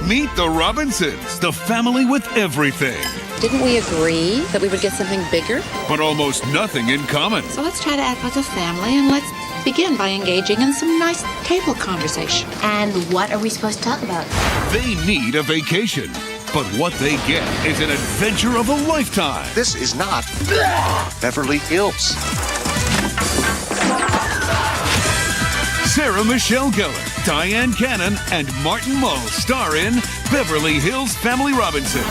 Meet the Robinsons, the family with everything, Didn't we agree that we would get something bigger? but almost nothing in common. So let's try to act like a family and let's begin by engaging in some nice table conversation. And what are we supposed to talk about? They need a vacation, but what they get is an adventure of a lifetime. This is not Beverly Hills. Sarah Michelle Gellar, Diane Cannon, and Martin Mull star in Beverly Hills Family Robinson.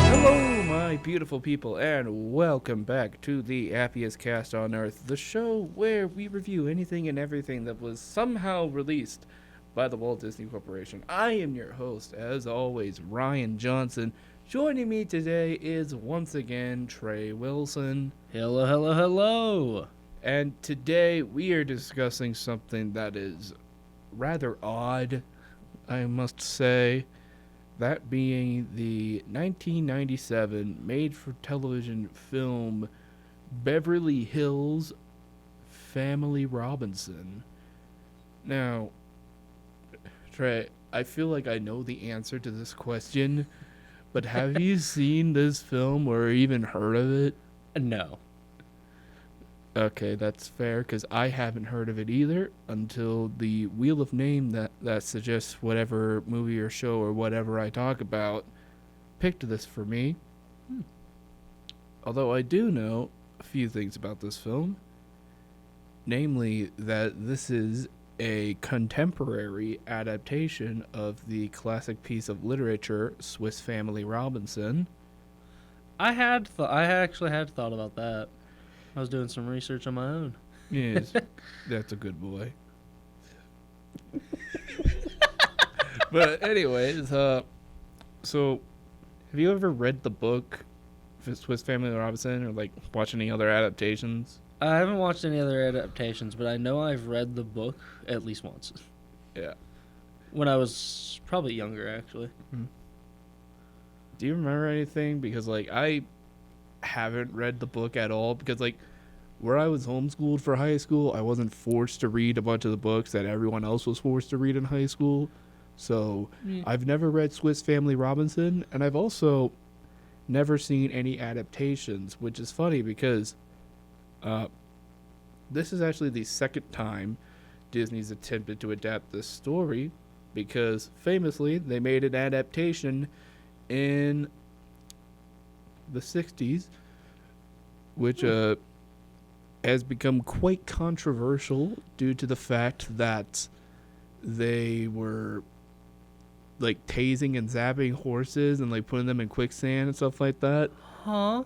Hello, my beautiful people, and welcome back to the happiest cast on earth, the show where we review anything and everything that was somehow released by the Walt Disney Corporation. I am your host, as always, Ryan Johnson. Joining me today is once again Trey Wilson. Hello, hello, hello. And today we are discussing something that is rather odd, I must say. That being the 1997 made-for-television film Beverly Hills Family Robinson. Now, Trey, I feel like I know the answer to this question, but have you seen this film or even heard of it? No. Okay, that's fair, because I haven't heard of it either until the Wheel of Name that suggests whatever movie or show or whatever I talk about picked this for me. Although I do know a few things about this film. Namely, that this is a contemporary adaptation of the classic piece of literature, Swiss Family Robinson. I actually had thought about that. I was doing some research on my own. Yes, that's a good boy. But anyways, so have you ever read the book Swiss Family Robinson or like watch any other adaptations? I haven't watched any other adaptations, but I know I've read the book at least once. Yeah. When I was probably younger, actually. Do you remember anything? Because like I haven't read the book at all, because like where I was homeschooled for high school, I wasn't forced to read a bunch of the books that everyone else was forced to read in high school. So I've never read Swiss Family Robinson, and I've also never seen any adaptations, which is funny because this is actually the second time Disney's attempted to adapt this story, because famously they made an adaptation in the 60s, which has become quite controversial due to the fact that they were like tasing and zapping horses and like putting them in quicksand and stuff like that. Huh?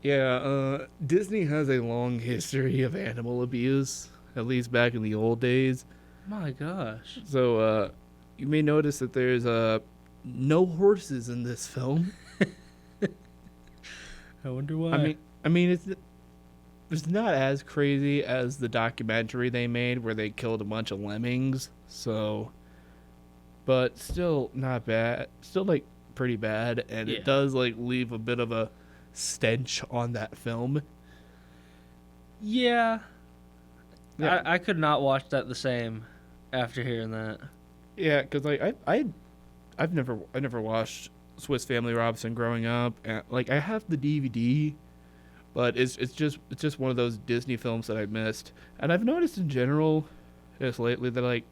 Yeah, Disney has a long history of animal abuse, at least back in the old days. My gosh. So, you may notice that there's no horses in this film. I wonder why. I mean, it's not as crazy as the documentary they made where they killed a bunch of lemmings. So, but still not bad. Still like pretty bad, and it does like leave a bit of a stench on that film. Yeah. I could not watch that the same after hearing that. Yeah, because like I've never watched Swiss Family Robinson growing up, and like I have the DVD, but it's just one of those Disney films that I missed. And I've noticed in general, just lately, that like,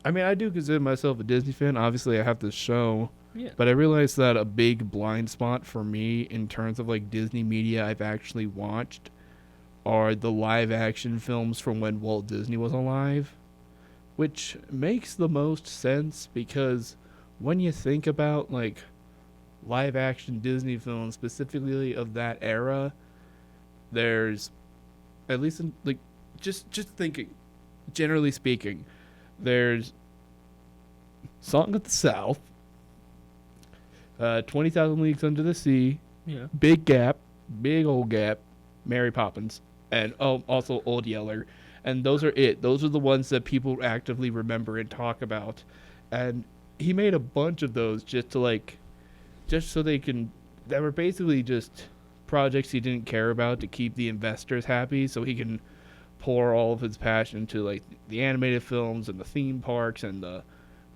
I mean, I do consider myself a Disney fan. Obviously, I have this show, but I realized that a big blind spot for me in terms of like Disney media I've actually watched are the live action films from when Walt Disney was alive, which makes the most sense because when you think about like live action Disney films specifically of that era, there's at least in, like just thinking, generally speaking, there's Song of the South, 20,000 Leagues Under the Sea, Big Gap, Big Old Gap, Mary Poppins, and also Old Yeller. And those are it. Those are the ones that people actively remember and talk about. And he made a bunch of those just so they can, that were basically just projects he didn't care about to keep the investors happy so he can pour all of his passion into like the animated films and the theme parks and the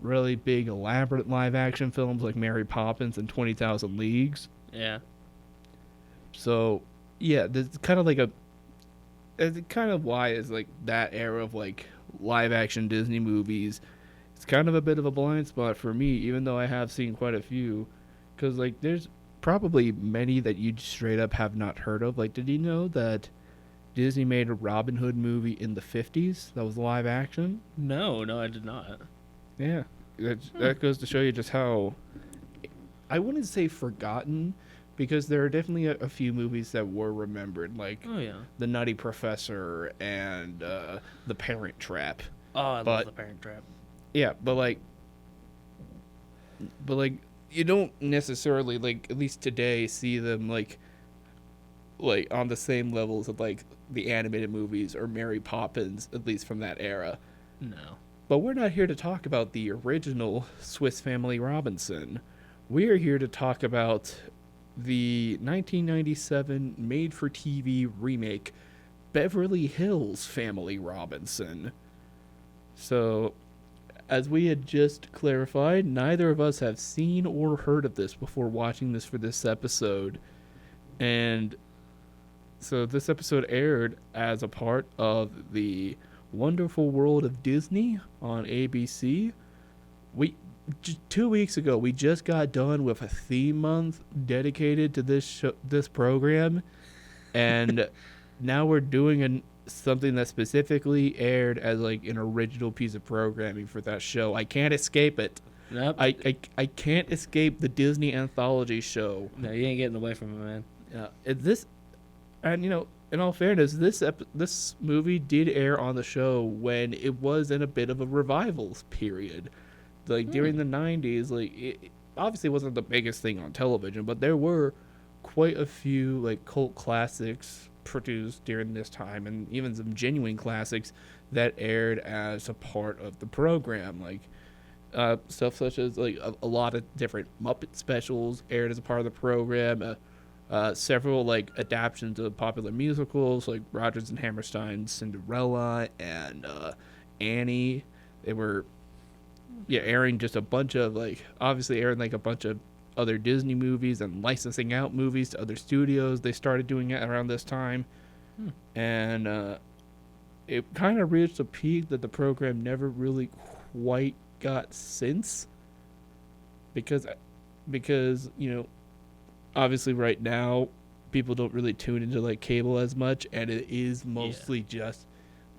really big elaborate live action films like Mary Poppins and 20,000 Leagues. Yeah. So yeah, there's kind of like it's kind of why is like that era of like live action Disney movies. It's kind of a bit of a blind spot for me, even though I have seen quite a few, because like there's probably many that you straight up have not heard of. Like, did you know that Disney made a Robin Hood movie in the 50s that was live action? No, I did not. Yeah, that goes to show you just how, I wouldn't say forgotten, because there are definitely a few movies that were remembered, like Oh yeah. The Nutty Professor and The Parent Trap. Oh, I But- love The Parent Trap. Yeah, but like you don't necessarily, like, at least today, see them like on the same levels of like the animated movies or Mary Poppins, at least from that era. No. But we're not here to talk about the original Swiss Family Robinson. We are here to talk about the 1997 made-for-TV remake, Beverly Hills Family Robinson. So, as we had just clarified, neither of us have seen or heard of this before watching this for this episode. And so this episode aired as a part of the Wonderful World of Disney on ABC. 2 weeks ago, we just got done with a theme month dedicated to this program, and now we're doing something that specifically aired as like an original piece of programming for that show. I can't escape it. Nope. I can't escape the Disney anthology show. No, you ain't getting away from it, man. And you know, in all fairness, this movie did air on the show when it was in a bit of a revival period. Like during the 90s, like it obviously wasn't the biggest thing on television, but there were quite a few like cult classics produced during this time, and even some genuine classics that aired as a part of the program, like stuff such as like a lot of different Muppet specials aired as a part of the program. Several like adaptations of popular musicals like Rodgers and Hammerstein's Cinderella and Annie. They were airing just a bunch of obviously airing a bunch of other Disney movies and licensing out movies to other studios. They started doing it around this time. And it kind of reached a peak that the program never really quite got since, because you know, obviously right now people don't really tune into cable as much, and it is mostly just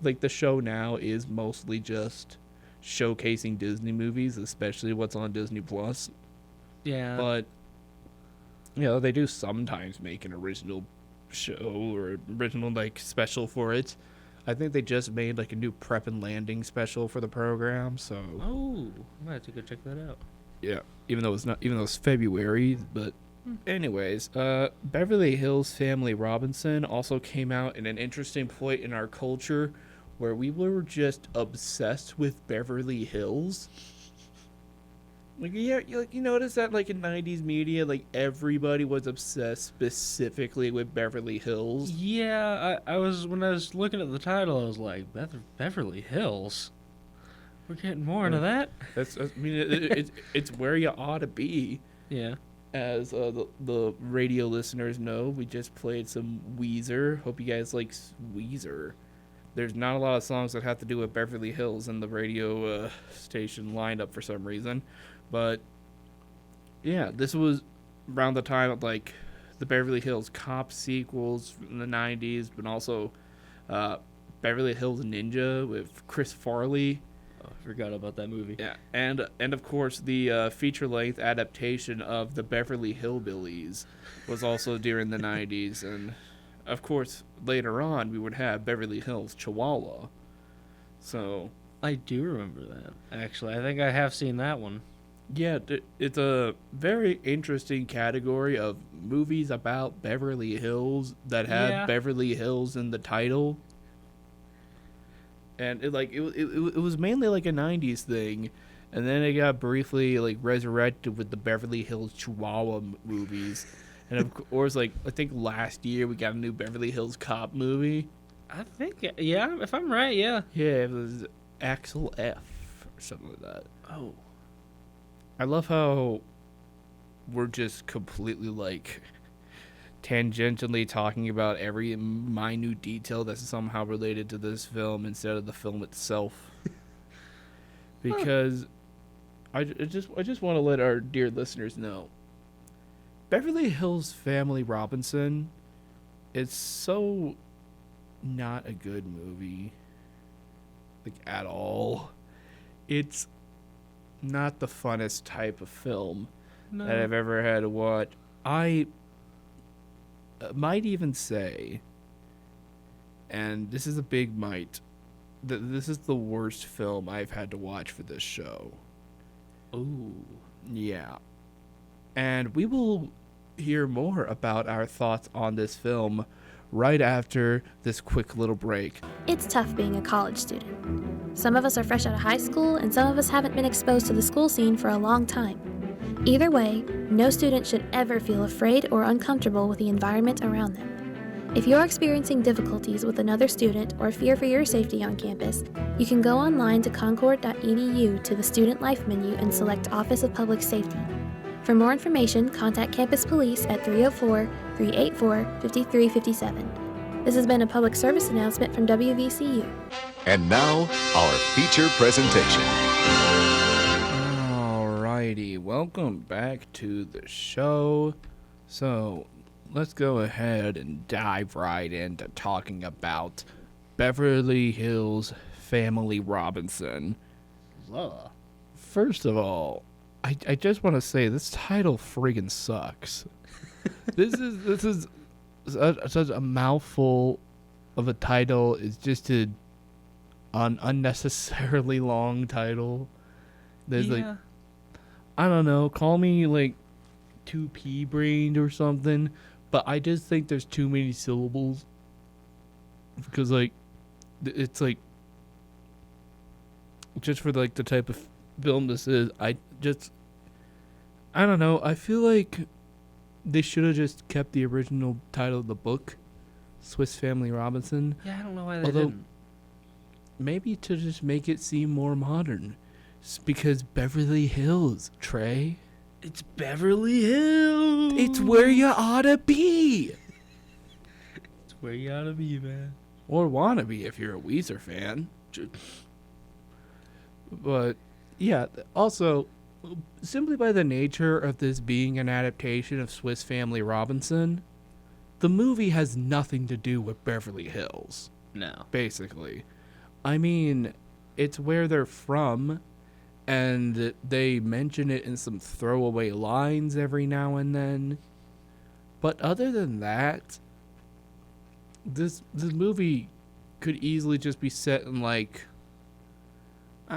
the show now is mostly just showcasing Disney movies, especially what's on Disney Plus. Yeah. But they do sometimes make an original show or original special for it. I think they just made a new Prep and Landing special for the program, so Oh, I might have to go check that out. yeah, even though it's February. But anyways, Beverly Hills Family Robinson also came out in an interesting point in our culture where we were just obsessed with Beverly Hills. You notice that in 90s media, everybody was obsessed specifically with Beverly Hills. Yeah, I was when I was looking at the title, I was like, Beverly Hills. We're getting more into that. It's where you ought to be. Yeah. As the radio listeners know, we just played some Weezer. Hope you guys like Weezer. There's not a lot of songs that have to do with Beverly Hills in the radio station lineup for some reason. But, yeah, this was around the time of, the Beverly Hills Cop sequels in the 90s, but also Beverly Hills Ninja with Chris Farley. Oh, I forgot about that movie. Yeah, and of course, the feature-length adaptation of the Beverly Hillbillies was also during the 90s, and of course, later on, we would have Beverly Hills Chihuahua. So I do remember that. Actually, I think I have seen that one. yeah, it's a very interesting category of movies about Beverly Hills that have Beverly Hills in the title. And it was mainly a 90s thing, and then it got briefly resurrected with the Beverly Hills Chihuahua movies. And of course, I think last year we got a new Beverly Hills Cop movie. I think, yeah, if I'm right, yeah. Yeah, it was Axel F or something like that. Oh. I love how we're just completely like tangentially talking about every minute detail that's somehow related to this film instead of the film itself. Because I just want to let our dear listeners know, Beverly Hills Family Robinson is so not a good movie, like at all. It's not the funnest type of film that I've ever had to watch. I might even say, and this is a big might, that this is the worst film I've had to watch for this show. Ooh. Yeah. And we will hear more about our thoughts on this film right after this quick little break. It's tough being a college student. Some of us are fresh out of high school, and some of us haven't been exposed to the school scene for a long time. Either way, no student should ever feel afraid or uncomfortable with the environment around them. If you're experiencing difficulties with another student or fear for your safety on campus, you can go online to concord.edu to the Student Life menu and select Office of Public Safety. For more information, contact Campus Police at 304-384-5357. This has been a public service announcement from WVCU. And now, our feature presentation. Alrighty, welcome back to the show. So, let's go ahead and dive right into talking about Beverly Hills Family Robinson. Ugh. First of all, I just want to say this title friggin' sucks. This is such a mouthful of a title. It's just an unnecessarily long title. There's like, I don't know, call me like 2P brained or something, but I just think there's too many syllables. Because like, it's like, just for like the type of film this is, I don't know, I feel like they should have just kept the original title of the book, Swiss Family Robinson. Yeah, I don't know why they didn't. Maybe to just make it seem more modern. It's because Beverly Hills, Trey. It's Beverly Hills. It's where you ought to be. It's where you ought to be, man. Or wanna be if you're a Weezer fan. But, yeah, also, simply by the nature of this being an adaptation of Swiss Family Robinson, the movie has nothing to do with Beverly Hills. No. Basically. I mean, it's where they're from, and they mention it in some throwaway lines every now and then. But other than that, this movie could easily just be set in, like...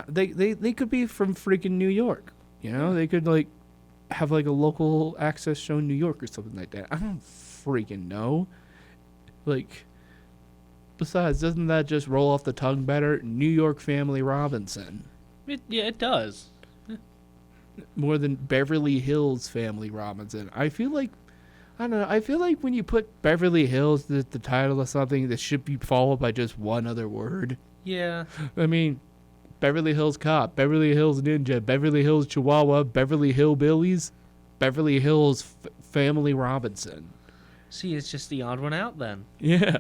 They could be from freaking New York. You know, they could, like, have, like, a local access show in New York or something like that. I don't freaking know. Like, besides, doesn't that just roll off the tongue better? New York Family Robinson. It does. More than Beverly Hills Family Robinson. I feel like, I don't know, I feel like when you put Beverly Hills as the title of something, that should be followed by just one other word. Yeah. I mean... Beverly Hills Cop, Beverly Hills Ninja, Beverly Hills Chihuahua, Beverly Hillbillies, Beverly Hills Family Robinson. See, it's just the odd one out then. Yeah.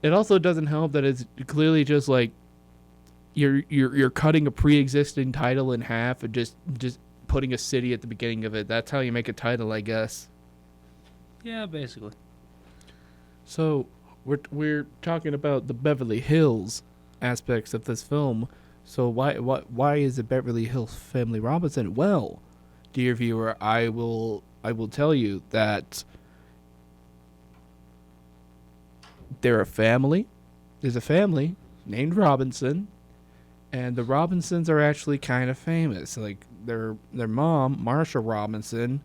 It also doesn't help that it's clearly just like you're cutting a pre-existing title in half and just putting a city at the beginning of it. That's how you make a title, I guess. Yeah, basically. So, we're talking about the Beverly Hills aspects of this film. So why is it Beverly Hills Family Robinson? Well, dear viewer, I will tell you that they're a family. There's a family named Robinson, and the Robinsons are actually kind of famous. Like their mom, Marsha Robinson,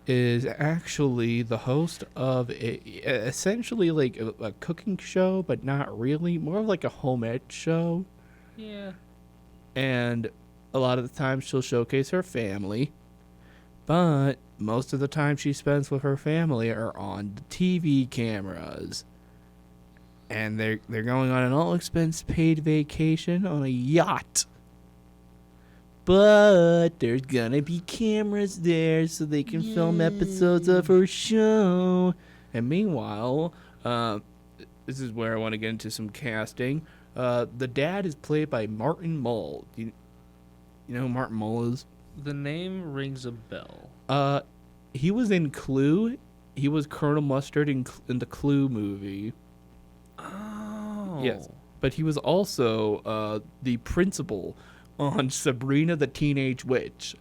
is actually the host of essentially like a cooking show, but not really, more of like a home ed show. Yeah. And a lot of the time she'll showcase her family, but most of the time she spends with her family are on the TV cameras. and they're going on an all-expense paid vacation on a yacht. But there's gonna be cameras there so they can film episodes of her show. And meanwhile, this is where I want to get into some casting. The dad is played by Martin Mull. You know who Martin Mull is? The name rings a bell. He was in Clue. He was Colonel Mustard in the Clue movie. Oh. Yes. But he was also the principal on Sabrina the Teenage Witch.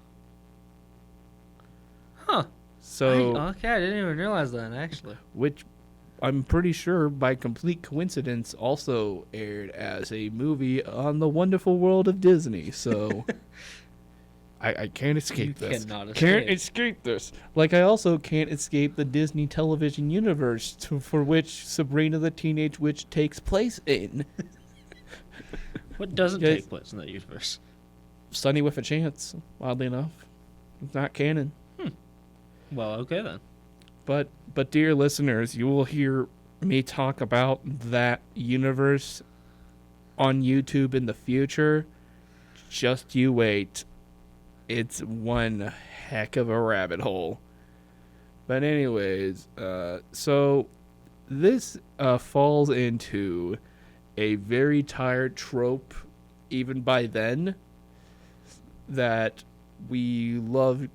Huh. So I didn't even realize that, actually. Which I'm pretty sure by complete coincidence also aired as a movie on the Wonderful World of Disney. So I can't escape this. Cannot Can't escape. escape this. Like I also can't escape the Disney television universe for which Sabrina the Teenage Witch takes place in. What doesn't Yes. take place in that universe? Sunny with a Chance, oddly enough. It's not canon. Well, okay then. But dear listeners, you will hear me talk about that universe on YouTube in the future. Just you wait. It's one heck of a rabbit hole. But anyways, so this falls into a very tired trope, even by then, that we love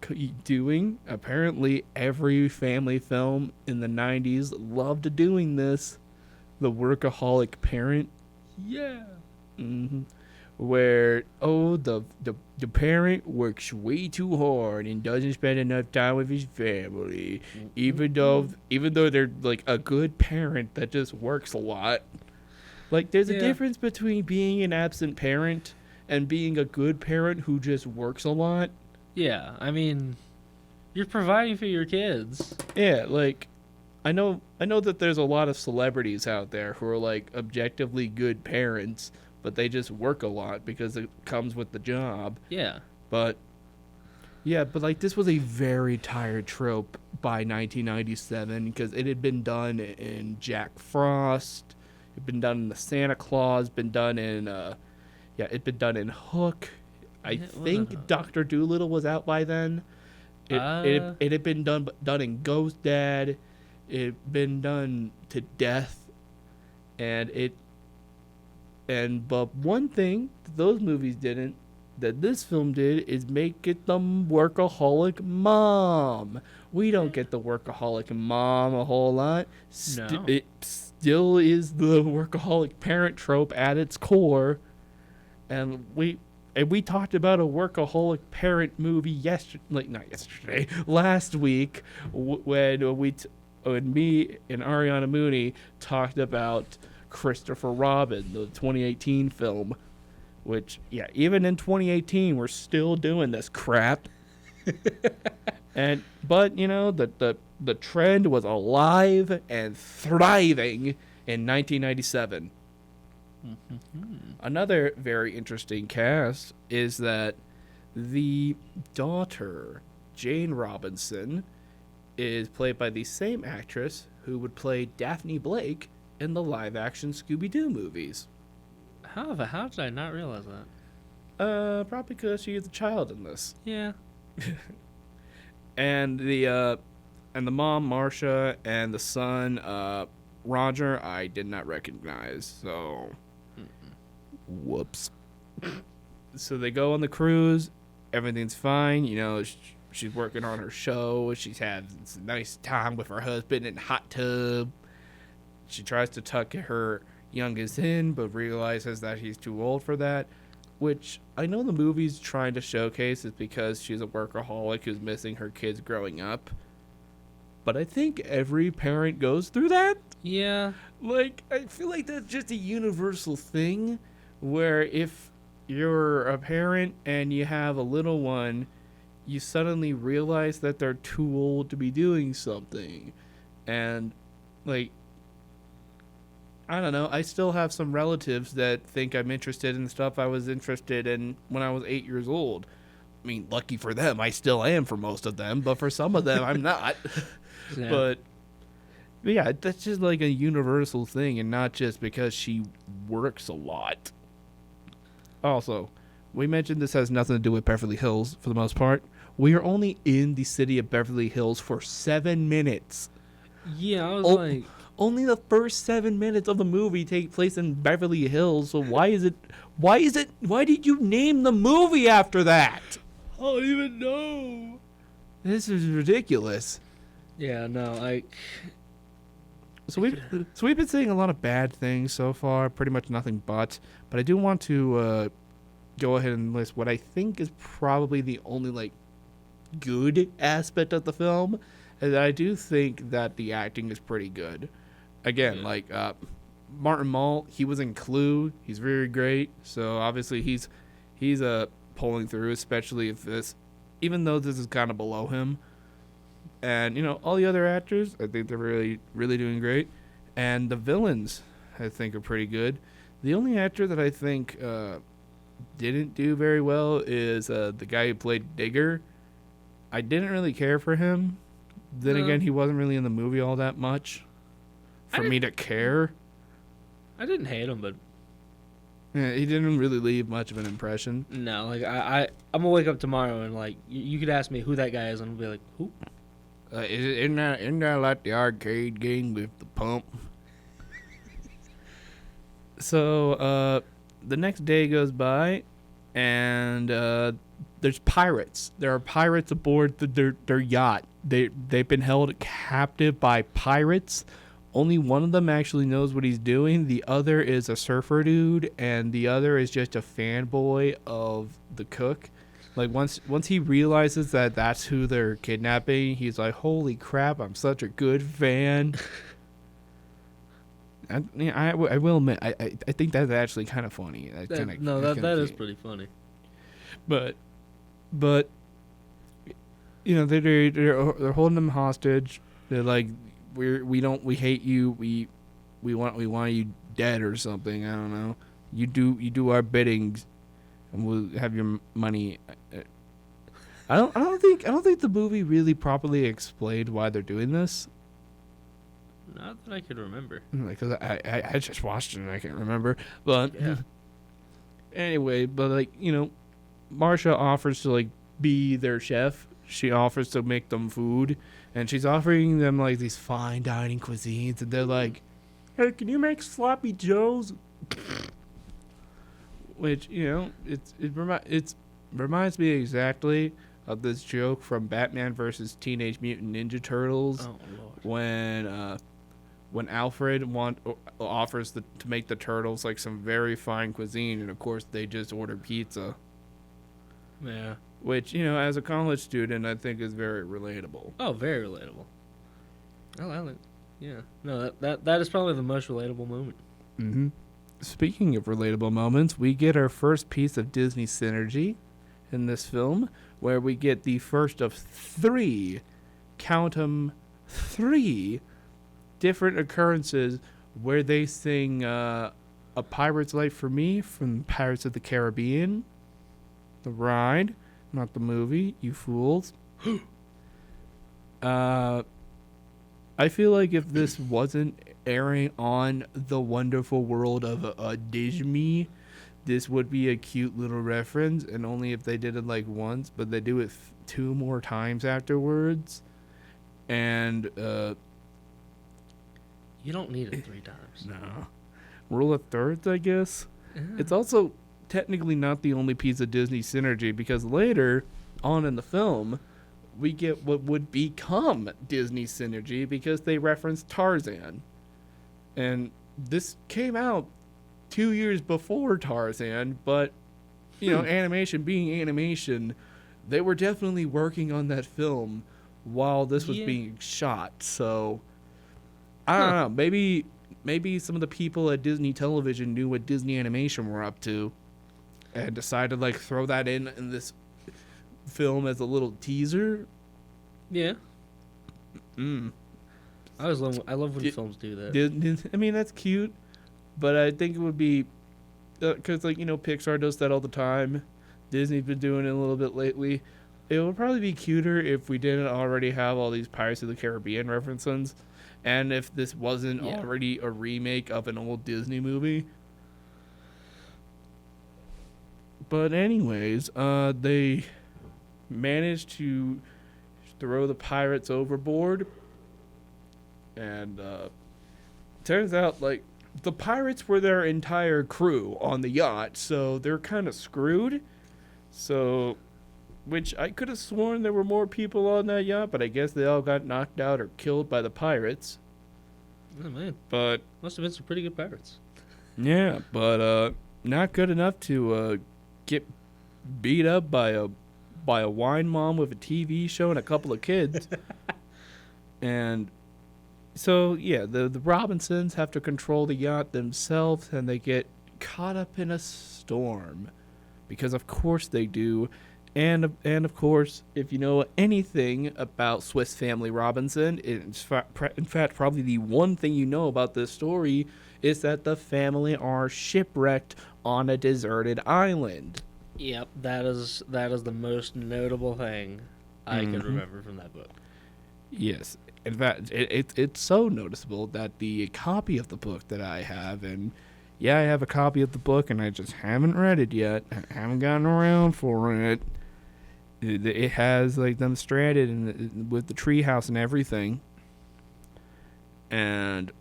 doing. Apparently, every family film in the 90s loved doing this. The workaholic parent. Yeah. Where, the parent works way too hard and doesn't spend enough time with his family. Even though they're like a good parent that just works a lot. Like, there's a difference between being an absent parent and being a good parent who just works a lot. Yeah, I mean, you're providing for your kids. Yeah, like, I know that there's a lot of celebrities out there who are, like, objectively good parents, but they just work a lot because it comes with the job. Yeah. But, like, this was a very tired trope by 1997 because it had been done in Jack Frost, it had been done in the Santa Claus, been done in, it'd been done in Hook. I think Dr. Dolittle was out by then. It had been done in Ghost Dad. It had been done to death. But one thing that those movies didn't, that this film did, is make it the workaholic mom. We don't get the workaholic mom a whole lot. No. It still is the workaholic parent trope at its core. And we talked about a workaholic parent movie last week when me and Ariana Mooney talked about Christopher Robin, the 2018 film, which, even in 2018, we're still doing this crap. But the trend was alive and thriving in 1997. Another very interesting cast is that the daughter, Jane Robinson, is played by the same actress who would play Daphne Blake in the live-action Scooby-Doo movies. How did I not realize that? Probably because she is a child in this. Yeah. And the mom, Marcia, and the son, Roger, I did not recognize, so whoops. So they go on the cruise, everything's fine, she's working on her show, she's had a nice time with her husband in the hot tub. She tries to tuck her youngest in, but realizes that he's too old for that, which I know the movie's trying to showcase is because she's a workaholic who's missing her kids growing up. But I think every parent goes through that. Yeah. Like, I feel like that's just a universal thing where if you're a parent and you have a little one, you suddenly realize that they're too old to be doing something. And, like, I don't know. I still have some relatives that think I'm interested in stuff I was interested in when I was 8 years old. I mean, lucky for them, I still am for most of them, but for some of them, I'm not. Yeah. But But yeah, that's just like a universal thing, and not just because she works a lot. Also, we mentioned this has nothing to do with Beverly Hills for the most part. We are only in the city of Beverly Hills for 7 minutes. Yeah, I was like... Only the first 7 minutes of the movie take place in Beverly Hills, so why did you name the movie after that? I don't even know. This is ridiculous. Yeah, no, like... So we've been saying a lot of bad things so far, pretty much nothing but I do want to go ahead and list what I think is probably the only like good aspect of the film, and I do think that the acting is pretty good. Again, like Martin Mull, he was in Clue. He's very great. So obviously he's pulling through, especially if even though this is kind of below him. And all the other actors, I think they're really, really doing great. And the villains, I think, are pretty good. The only actor that I think didn't do very well is the guy who played Digger. I didn't really care for him. Then again, he wasn't really in the movie all that much for me to care. I didn't hate him, but yeah, he didn't really leave much of an impression. no, like I'm gonna wake up tomorrow and like you could ask me who that guy is, and I'll be like, who? Isn't that like the arcade game with the pump? So the next day goes by, and there's pirates. There are pirates aboard their yacht. They've been held captive by pirates. Only one of them actually knows what he's doing. The other is a surfer dude, and the other is just a fanboy of the cook. Like once he realizes that that's who they're kidnapping, he's like, "Holy crap! I'm such a good fan." I will admit, I think that's actually kind of funny. That is pretty funny. But they're holding them hostage. They're like, we hate you. We want you dead or something. I don't know. You do our bidding, and we'll have your money. I don't think the movie really properly explained why they're doing this. Not that I could remember. Because I just watched it and I can't remember. But yeah. Anyway, but Marsha offers to like be their chef. She offers to make them food, and she's offering them like these fine dining cuisines, and they're like, "Hey, can you make sloppy joes?" Which it reminds me exactly of this joke from Batman versus Teenage Mutant Ninja Turtles. Oh Lord. When Alfred offers to make the turtles like some very fine cuisine, and of course they just order pizza. Yeah. Which, as a college student, I think is very relatable. Oh, very relatable. Yeah. No, that is probably the most relatable moment. Mm-hmm. Speaking of relatable moments, we get our first piece of Disney synergy in this film, where we get the first of 3, count 'em, 3 different occurrences where they sing A Pirate's Life for Me from Pirates of the Caribbean. The ride, not the movie, you fools. I feel like if this wasn't airing on The Wonderful World of Disney, this would be a cute little reference, and only if they did it like once, but they do it 2 more times afterwards. And you don't need it 3 times. No. Rule of thirds, I guess. Yeah. It's also technically not the only piece of Disney synergy, because later on in the film, we get what would become Disney synergy because they reference Tarzan. And this came out 2 years before Tarzan, but, animation being animation, they were definitely working on that film while this was being shot. So, I don't know. Maybe some of the people at Disney Television knew what Disney Animation were up to and decided to throw that in this film as a little teaser. Yeah. I love when films do that. I mean, that's cute, but I think it would be because Pixar does that all the time. Disney's been doing it a little bit lately. It would probably be cuter if we didn't already have all these Pirates of the Caribbean references, And if this wasn't already a remake of an old Disney movie. But anyways, they managed to throw the pirates overboard. And turns out, like, the pirates were their entire crew on the yacht, so they're kind of screwed. So, which I could have sworn there were more people on that yacht, but I guess they all got knocked out or killed by the pirates. Oh, man. But Must have been some pretty good pirates. yeah, but not good enough to get beat up by a wine mom with a TV show and a couple of kids. And so yeah, the Robinsons have to control the yacht themselves, and they get caught up in a storm, because of course they do. And of course, if you know anything about Swiss Family Robinson, in fact, probably the one thing you know about this story is that the family are shipwrecked on a deserted island. Yep, that is the most notable thing I can remember from that book. Yes, in fact, it's so noticeable that the copy of the book that I have, and yeah, I have a copy of the book, and I just haven't read it yet. I haven't gotten around for it. It has like them stranded with the treehouse and everything, and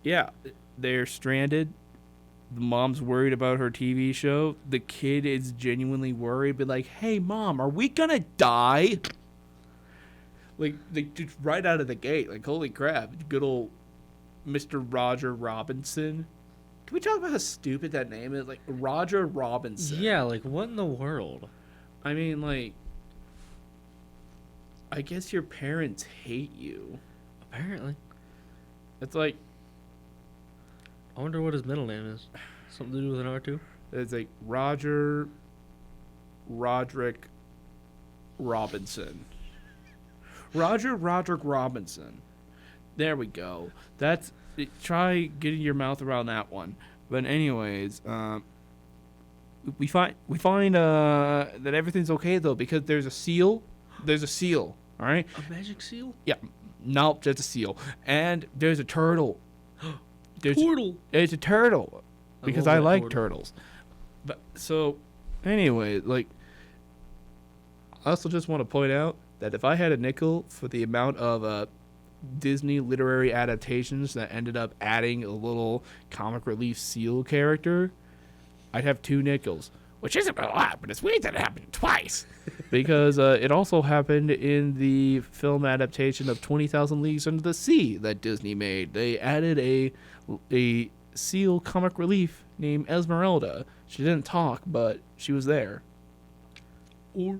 yeah, they're stranded. The mom's worried about her TV show. The kid is genuinely worried, but like, "Hey, mom, are we gonna die?" Like, just right out of the gate, like, holy crap, good old Mr. Roger Robinson. Can we talk about how stupid that name is? Like, Roger Robinson. Yeah, like, what in the world? I mean, like, I guess your parents hate you. Apparently. It's like, I wonder what his middle name is. Something to do with an R2? it's like Roger Roderick Robinson. Roger Roderick Robinson. There we go. That's try getting your mouth around that one. But anyways, we find that everything's okay though, because there's a seal. There's a seal. All right. A magic seal? Yeah. Nope, just a seal. And there's a turtle. Turtle. It's a turtle, because I love that like turtle. turtles. But so, anyway, like, I also just want to point out that if I had a nickel for the amount of Disney literary adaptations that ended up adding a little comic relief seal character, I'd have 2 nickels, which isn't a lot, but it's weird that it happened twice. Because it also happened in the film adaptation of 20,000 Leagues Under the Sea that Disney made. They added a seal comic relief named Esmeralda. She didn't talk, but she was there. Or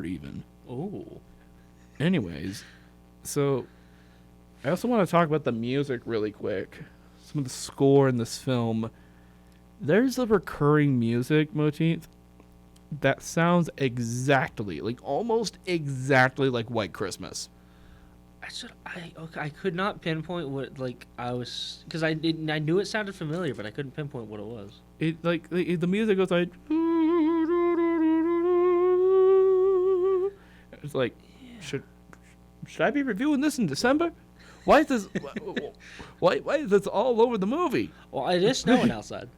even. Oh. Anyways, so I also want to talk about the music really quick. Some of the score in this film. There's a recurring music motif that sounds exactly, like almost exactly like White Christmas. I could not pinpoint what, like, I was, because I knew it sounded familiar, but I couldn't pinpoint what it was. It like the music goes like, it's like, should I be reviewing this in December? Why is this why is this all over the movie? Well, it is snowing outside.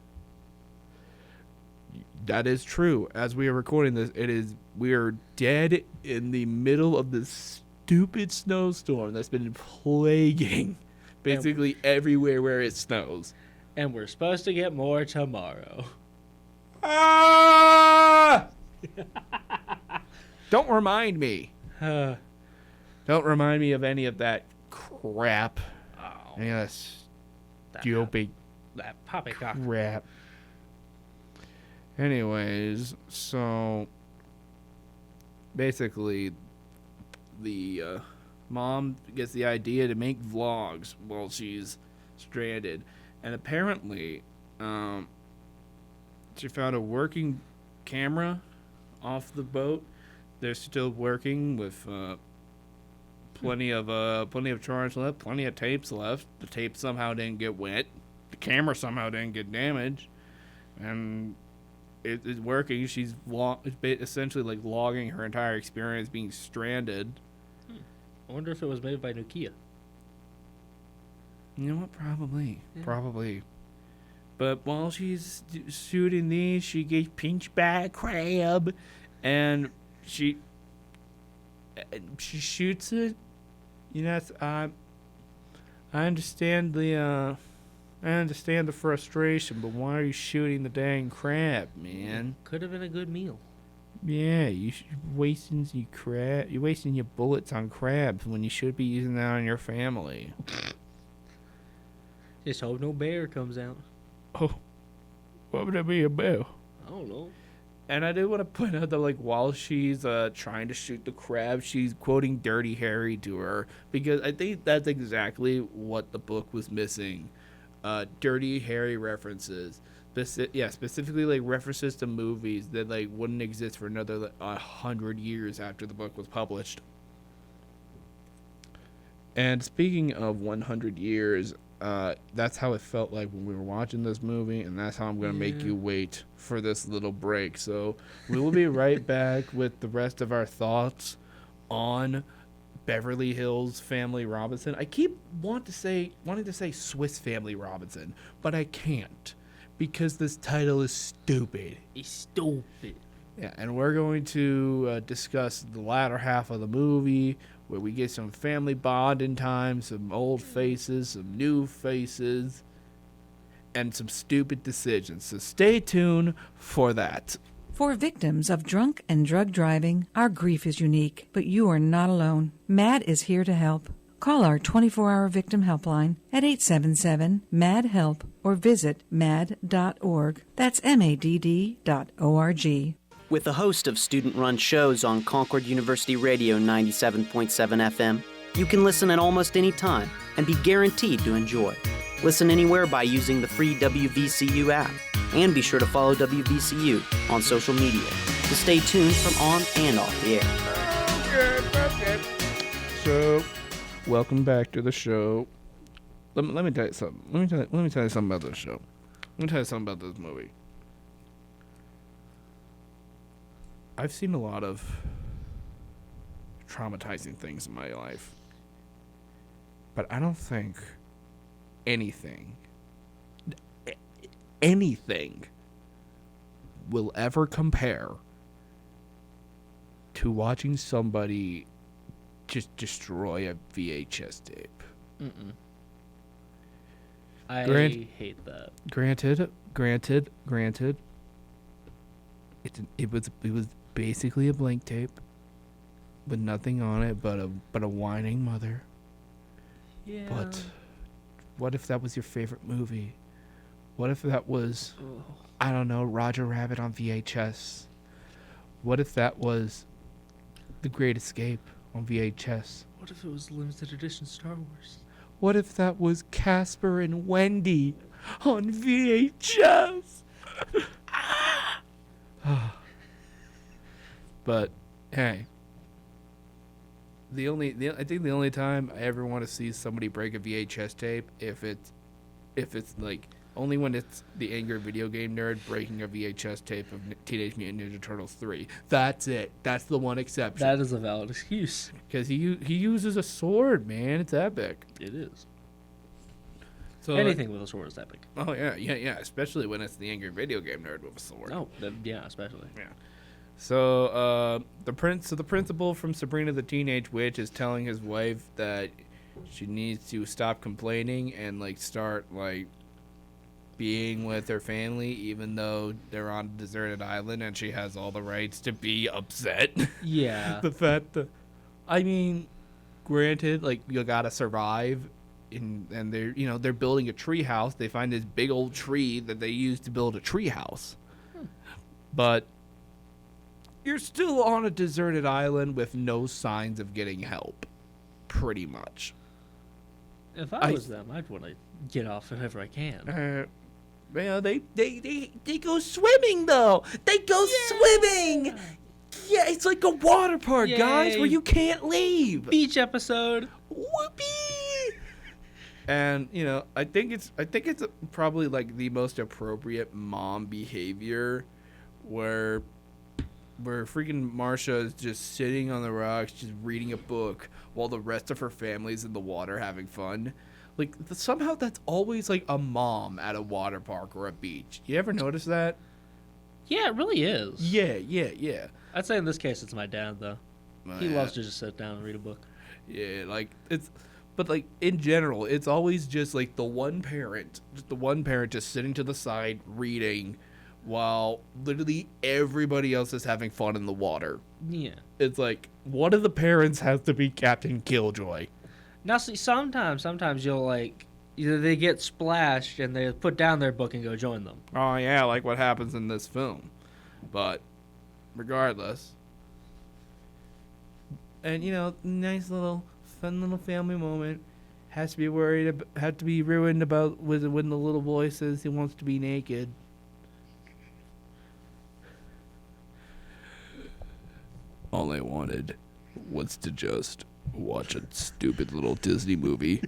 That is true. As we are recording this, we are dead in the middle of this stupid snowstorm that's been plaguing basically everywhere where it snows. And we're supposed to get more tomorrow. Ah! Don't remind me. Don't remind me of any of that crap. Oh, Any of that stupid that poppycock. crap. Anyways, so basically the mom gets the idea to make vlogs while she's stranded, and apparently she found a working camera off the boat. They're still working with plenty of charge left, plenty of tapes left. The tape somehow didn't get wet. The camera somehow didn't get damaged, and it's working. She's essentially like logging her entire experience being stranded. wonder if it was made by Nokia. You know what? Probably. But while she's shooting these, she gets pinched by a crab, and she shoots it. You know, I understand the frustration, but why are you shooting the dang crab, man? Could have been a good meal. Yeah, you're wasting your bullets on crabs when you should be using that on your family. Just hope no bear comes out. Oh, what would that be about? I don't know. And I did want to point out that, like, while she's trying to shoot the crab, she's quoting Dirty Harry to her, because I think that's exactly what the book was missing. Dirty Harry references. Specifically, like, references to movies that, like, wouldn't exist for another 100 years after the book was published. And speaking of 100 years, that's how it felt like when we were watching this movie, and that's how I'm going to make you wait for this little break. So we will be right back with the rest of our thoughts on Beverly Hills Family Robinson. I keep wanting to say Swiss Family Robinson, but I can't, because this title is stupid. It's stupid. Yeah, and we're going to discuss the latter half of the movie, where we get some family bonding time, some old faces, some new faces, and some stupid decisions. So stay tuned for that. For victims of drunk and drug driving, our grief is unique, but you are not alone. MAD is here to help. Call our 24-hour victim helpline at 877-MAD-HELP or visit mad.org. That's MADD.org. With a host of student-run shows on Concord University Radio 97.7 FM, you can listen at almost any time and be guaranteed to enjoy. Listen anywhere by using the free WVCU app. And be sure to follow WVCU on social media to stay tuned from on and off the air. So, welcome back to the show. Let me tell you something. Let me tell you something about this show. Let me tell you something about this movie. I've seen a lot of traumatizing things in my life, but I don't think anything will ever compare to watching somebody just destroy a VHS tape. I hate that. Granted. It was basically a blank tape with nothing on it but a whining mother. Yeah. But what if that was your favorite movie? What if that was, I don't know, Roger Rabbit on VHS? What if that was The Great Escape on VHS? What if it was limited edition Star Wars? What if that was Casper and Wendy on VHS? But hey, I think the only time I ever want to see somebody break a VHS tape if it's like only when it's the angry video game nerd breaking a VHS tape of Teenage Mutant Ninja Turtles 3. That's it. That's the one exception. That is a valid excuse. Because he uses a sword, man. It's epic. It is. So anything with a sword is epic. Oh yeah. Especially when it's the angry video game nerd with a sword. Oh, yeah, especially. Yeah. So the principal from Sabrina the Teenage Witch is telling his wife that she needs to stop complaining and like start like being with her family, even though they're on a deserted island and she has all the rights to be upset. Yeah. The fact that, I mean, granted, like you gotta survive, and they're building a tree house. They find this big old tree that they use to build a tree house, but you're still on a deserted island with no signs of getting help, pretty much. If I was them, I'd want to get off whenever I can. They go swimming though. They go swimming. Yeah, it's like a water park, guys, where you can't leave. Beach episode. Whoopee. And I think it's probably like the most appropriate mom behavior, where where freaking Marsha is just sitting on the rocks, just reading a book while the rest of her family's in the water having fun. Like, somehow that's always like a mom at a water park or a beach. You ever notice that? Yeah, it really is. Yeah. I'd say in this case it's my dad, though. He loves to just sit down and read a book. Yeah, like, but like in general, it's always just like the one parent just sitting to the side reading while literally everybody else is having fun in the water. Yeah. It's like, one of the parents has to be Captain Killjoy. Now, see, sometimes you'll, like, either they get splashed and they put down their book and go join them. Oh, yeah, like what happens in this film. But regardless. And, nice little, fun little family moment. Had to be ruined about when the little boy says he wants to be naked. All I wanted was to just watch a stupid little Disney movie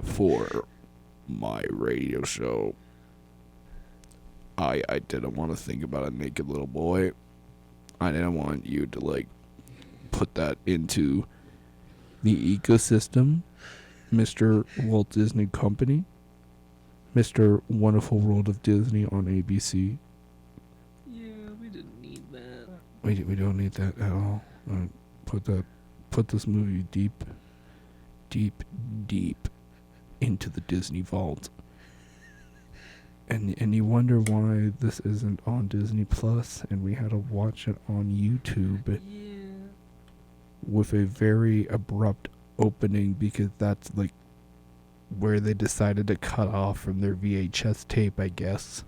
for my radio show. I didn't want to think about a naked little boy. I didn't want you to, like, put that into the ecosystem, Mr. Walt Disney Company, Mr. Wonderful World of Disney on ABC. Yeah, we didn't need that. We don't need that at all. Put this movie deep into the Disney vault. And you wonder why this isn't on Disney Plus and we had to watch it on YouTube with a very abrupt opening, because that's like where they decided to cut off from their VHS tape, I guess.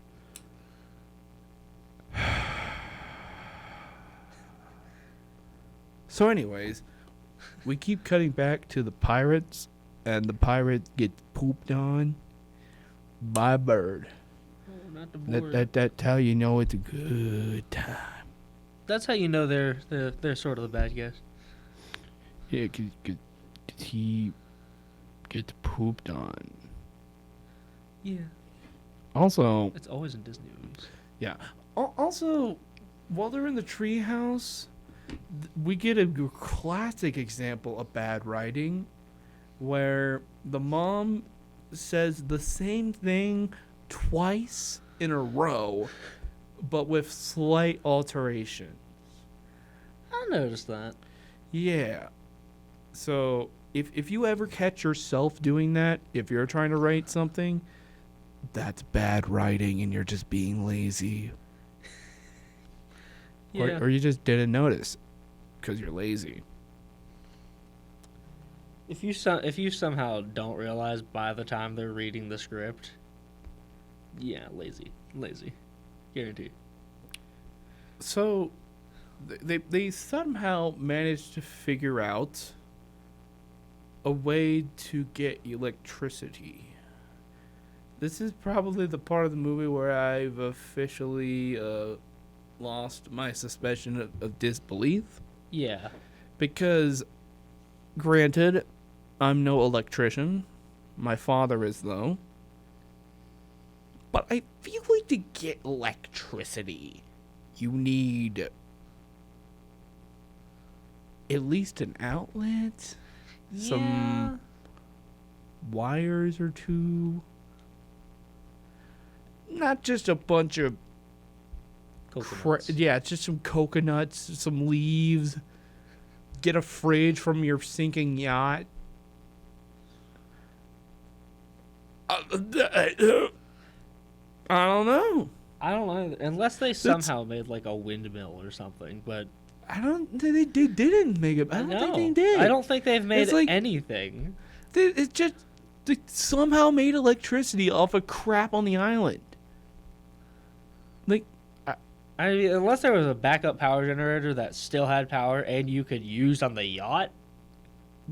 So anyways, we keep cutting back to the pirates, and the pirate gets pooped on by a bird. Oh, not the board. That's how you know it's a good time. That's how you know they're sort of the bad guys. Yeah, 'cause he gets pooped on. Yeah. Also, it's always in Disney movies. Yeah. Also, while they're in the treehouse, we get a classic example of bad writing, where the mom says the same thing twice in a row, but with slight alterations. I noticed that. Yeah. So if you ever catch yourself doing that, if you're trying to write something, that's bad writing and you're just being lazy. Yeah. Or you just didn't notice because you're lazy. If you somehow don't realize by the time they're reading the script, yeah, lazy, guaranteed. So they somehow managed to figure out a way to get electricity. This is probably the part of the movie where I've officially lost my suspicion of disbelief. Yeah. Because, granted, I'm no electrician. My father is, though. But I feel like to get electricity, you need at least an outlet, some wires or two. Not just a bunch of coconuts. Just some coconuts, some leaves. Get a fridge from your sinking yacht. I don't know. Unless they somehow made like a windmill or something, but I don't think they didn't make it. I don't think they did. I don't think they've made like, anything. It's just they somehow made electricity off of crap on the island. Like, I mean, unless there was a backup power generator that still had power and you could use on the yacht,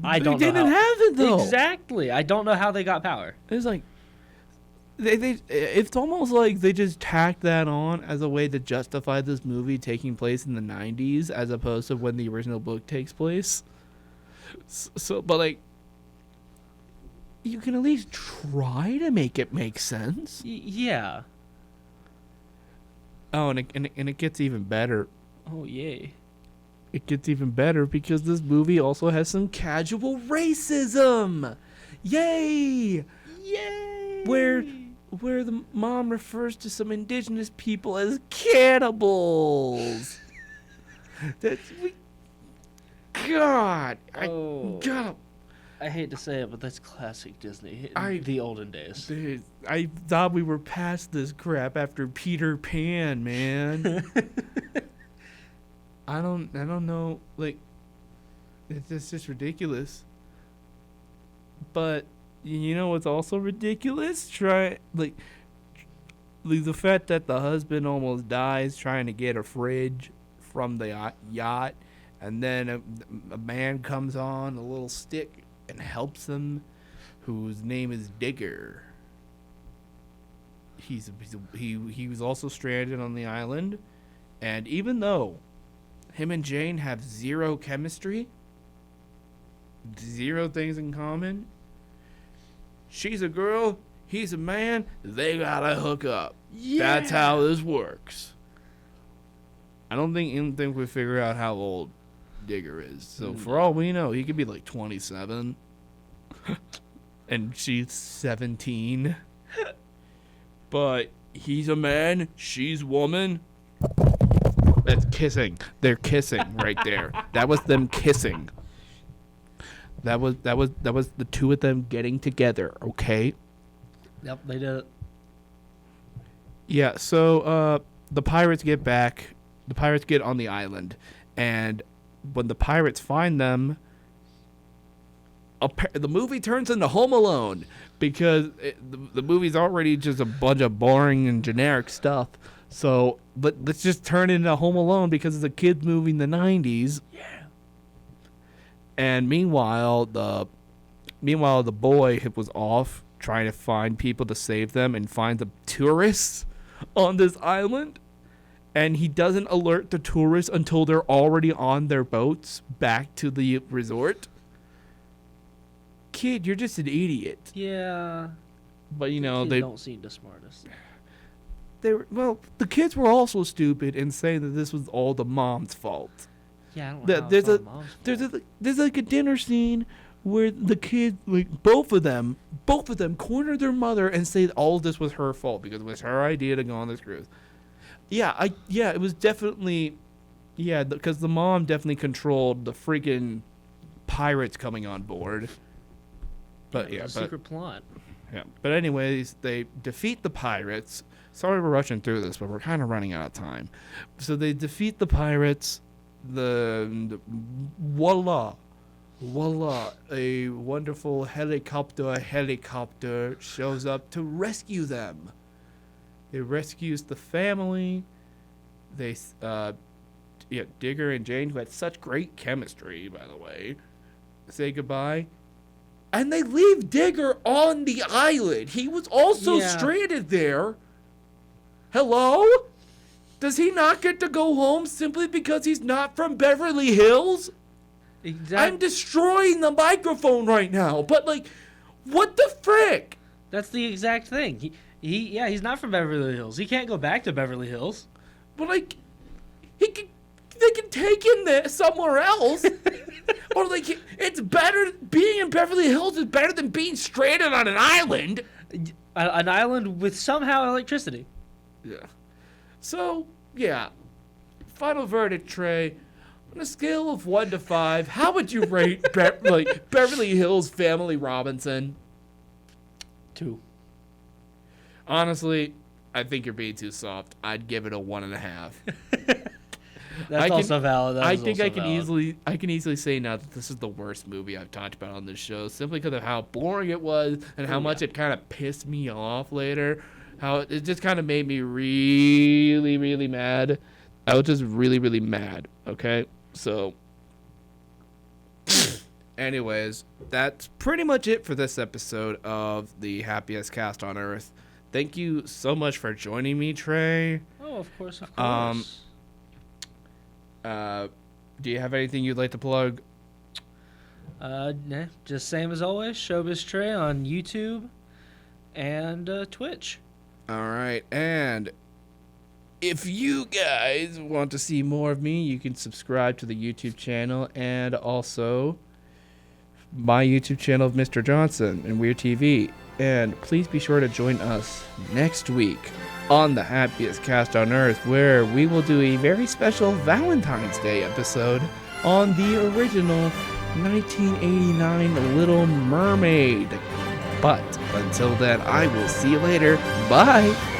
I don't know. They didn't have it though. Exactly. I don't know how they got power. It's like it's almost like they just tacked that on as a way to justify this movie taking place in the 90s as opposed to when the original book takes place. So, but like, you can at least try to make it make sense. Yeah. Oh, and it gets even better. Oh, yay. it gets even better because this movie also has some casual racism. Yay! Yay! Where the mom refers to some indigenous people as cannibals. God, God. I hate to say it, but that's classic Disney. The olden days. Dude, I thought we were past this crap after Peter Pan, man. I don't know. Like, it's just ridiculous. But you know what's also ridiculous? The fact that the husband almost dies trying to get a fridge from the yacht, and then a man comes on a little stick and helps him, whose name is Digger. He was also stranded on the island, and even though him and Jane have zero chemistry, zero things in common, she's a girl, he's a man, they gotta hook up. Yeah. That's how this works. I don't think we figure out how old Digger is. So for all we know, he could be like 27 and she's 17. But he's a man, she's woman. That's kissing. They're kissing right there. That was them kissing. That was the two of them getting together, okay? Yep, they did it. Yeah, so the pirates get back. The pirates get on the island, and when the pirates find them, the movie turns into Home Alone because the movie's already just a bunch of boring and generic stuff. So let's just turn it into Home Alone because it's a kids movie in the 90s. Yeah. And meanwhile, the boy was off trying to find people to save them and find the tourists on this island. And he doesn't alert the tourists until they're already on their boats back to the resort. Kid, you're just an idiot. Yeah. But they don't seem the smartest. The kids were also stupid in saying that this was all the mom's fault. Yeah, I don't know. There's like a dinner scene where the kids, like both of them corner their mother and say all of this was her fault because it was her idea to go on this cruise. It was definitely, because the mom definitely controlled the freaking pirates coming on board. But secret plot. Yeah, but anyways, they defeat the pirates. Sorry we're rushing through this, but we're kind of running out of time. So they defeat the pirates. Voila, a wonderful helicopter shows up to rescue them. It rescues the family. Digger and Jane, who had such great chemistry, by the way, say goodbye. And they leave Digger on the island. He was also stranded there. Hello? Does he not get to go home simply because he's not from Beverly Hills? Exactly. I'm destroying the microphone right now, but what the frick? That's the exact thing. He's not from Beverly Hills. He can't go back to Beverly Hills. But they can take him there somewhere else. Or it's better being in Beverly Hills is better than being stranded on an island. An island with somehow electricity. Yeah. So, final verdict, Trey. On a scale of 1 to 5, how would you rate Beverly Hills Family Robinson? 2. Honestly, I think you're being too soft. I'd give it a 1.5. That's also valid. I think I can easily say now that this is the worst movie I've talked about on this show, simply because of how boring it was and how much it kind of pissed me off later. How it just kind of made me really, really mad. I was just really, really mad. Okay, so anyways, that's pretty much it for this episode of the Happiest Cast on Earth. Thank you so much for joining me, Trey. Oh, of course. Do you have anything you'd like to plug? Nah, just same as always. Showbiz Trey on YouTube and Twitch. All right, and if you guys want to see more of me, you can subscribe to the YouTube channel and also my YouTube channel of Mr. Johnson and Weird TV. And please be sure to join us next week on the happiest cast on earth, where we will do a very special Valentine's Day episode on the original 1989 Little Mermaid. But until then, I will see you later. Bye.